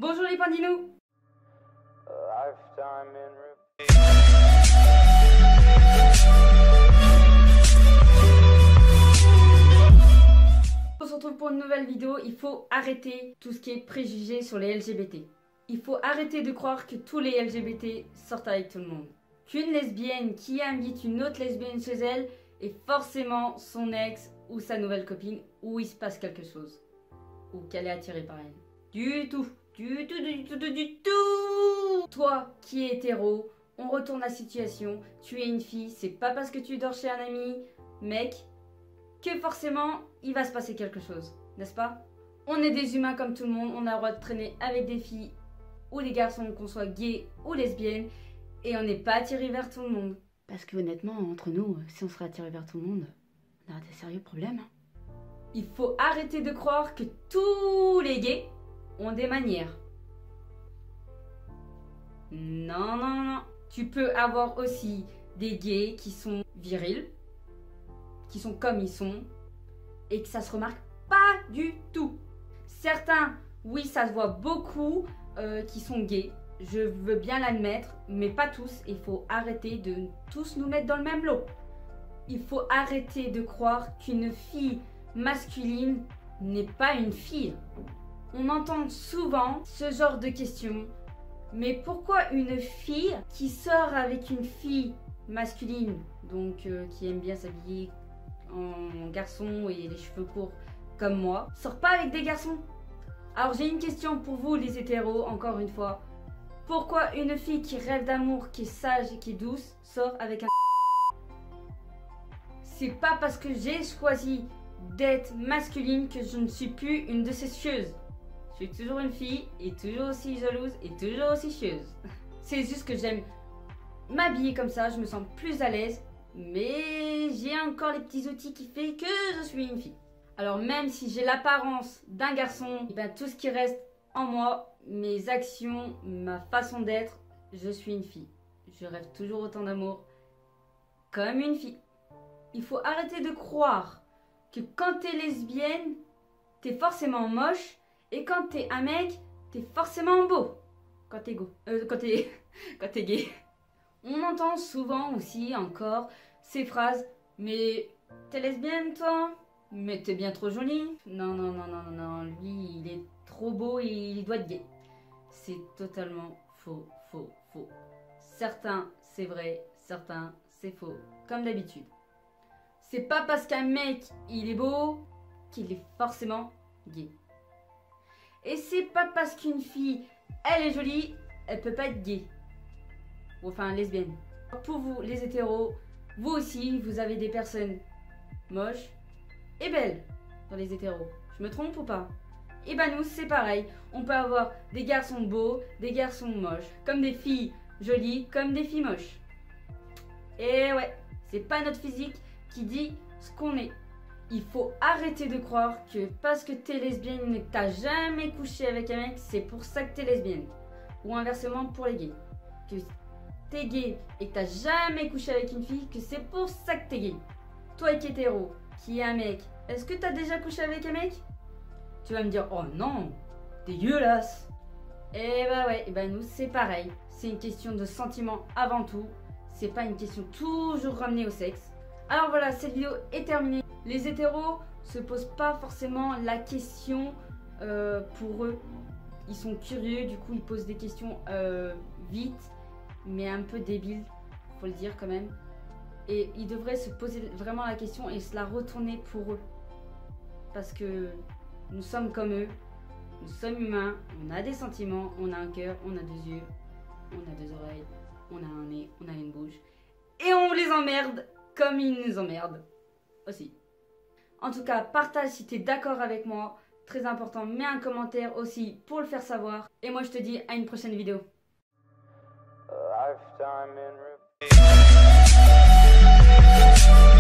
Bonjour les pandinous. On se retrouve pour une nouvelle vidéo. Il faut arrêter tout ce qui est préjugé sur les LGBT. Il faut arrêter de croire que tous les LGBT sortent avec tout le monde. Qu'une lesbienne qui invite une autre lesbienne chez elle est forcément son ex ou sa nouvelle copine, ou il se passe quelque chose. Ou qu'elle est attirée par elle. Du tout. Du tout. Toi qui es hétéro, on retourne la situation. Tu es une fille, c'est pas parce que tu dors chez un ami, mec, que forcément il va se passer quelque chose, n'est-ce pas? On est des humains comme tout le monde, on a le droit de traîner avec des filles ou des garçons, qu'on soit gay ou lesbienne, et on n'est pas attiré vers tout le monde. Parce que honnêtement, entre nous, si on serait attiré vers tout le monde, on aurait des sérieux problèmes. Il faut arrêter de croire que tous les gays ont des manières. Non. Tu peux avoir aussi des gays qui sont virils, qui sont comme ils sont, et que ça se remarque pas du tout. Certains, oui, ça se voit beaucoup, qui sont gays. Je veux bien l'admettre, mais pas tous. Il faut arrêter de tous nous mettre dans le même lot. Il faut arrêter de croire qu'une fille masculine n'est pas une fille. On entend souvent ce genre de questions. Mais pourquoi une fille qui sort avec une fille masculine, donc qui aime bien s'habiller en garçon et les cheveux courts comme moi, sort pas avec des garçons? Alors j'ai une question pour vous les hétéros, encore une fois. Pourquoi une fille qui rêve d'amour, qui est sage et qui est douce, sort avec un... C'est pas parce que j'ai choisi d'être masculine que je ne suis plus une de ces chieuses. Je suis toujours une fille et toujours aussi jalouse et toujours aussi chieuse. C'est juste que j'aime m'habiller comme ça, je me sens plus à l'aise, mais j'ai encore les petits outils qui font que je suis une fille. Alors même si j'ai l'apparence d'un garçon, et ben tout ce qui reste en moi, mes actions, ma façon d'être, je suis une fille. Je rêve toujours autant d'amour comme une fille. Il faut arrêter de croire que quand t'es lesbienne, t'es forcément moche. Et quand t'es un mec, t'es forcément beau. Quand t'es gay. On entend souvent aussi encore ces phrases. Mais t'es lesbienne toi? Mais t'es bien trop jolie. Non. Lui, il est trop beau et il doit être gay. C'est totalement faux. Certains, c'est vrai. Certains, c'est faux. Comme d'habitude. C'est pas parce qu'un mec, il est beau, qu'il est forcément gay. Et c'est pas parce qu'une fille, elle est jolie, elle peut pas être gay. Ou enfin lesbienne. Pour vous, les hétéros, vous aussi, vous avez des personnes moches et belles dans les hétéros. Je me trompe ou pas? Et ben nous, c'est pareil. On peut avoir des garçons beaux, des garçons moches. Comme des filles jolies, comme des filles moches. Et ouais, c'est pas notre physique qui dit ce qu'on est. Il faut arrêter de croire que parce que t'es lesbienne et que t'as jamais couché avec un mec, c'est pour ça que t'es lesbienne. Ou inversement pour les gays. Que t'es gay et que t'as jamais couché avec une fille, que c'est pour ça que t'es gay. Toi qui es hétéro, qui est un mec, est-ce que t'as déjà couché avec un mec? Tu vas me dire, oh non, dégueulasse. Et bah ouais, et bah nous c'est pareil. C'est une question de sentiment avant tout. C'est pas une question toujours ramenée au sexe. Alors voilà, cette vidéo est terminée. Les hétéros se posent pas forcément la question pour eux. Ils sont curieux, du coup ils posent des questions vite, mais un peu débiles, faut le dire quand même. Et ils devraient se poser vraiment la question et se la retourner pour eux. Parce que nous sommes comme eux, nous sommes humains, on a des sentiments, on a un cœur, on a deux yeux, on a deux oreilles, on a un nez, on a une bouche. Et on les emmerde comme ils nous emmerdent aussi. En tout cas, partage si tu es d'accord avec moi. Très important, mets un commentaire aussi pour le faire savoir. Et moi, je te dis à une prochaine vidéo. A lifetime in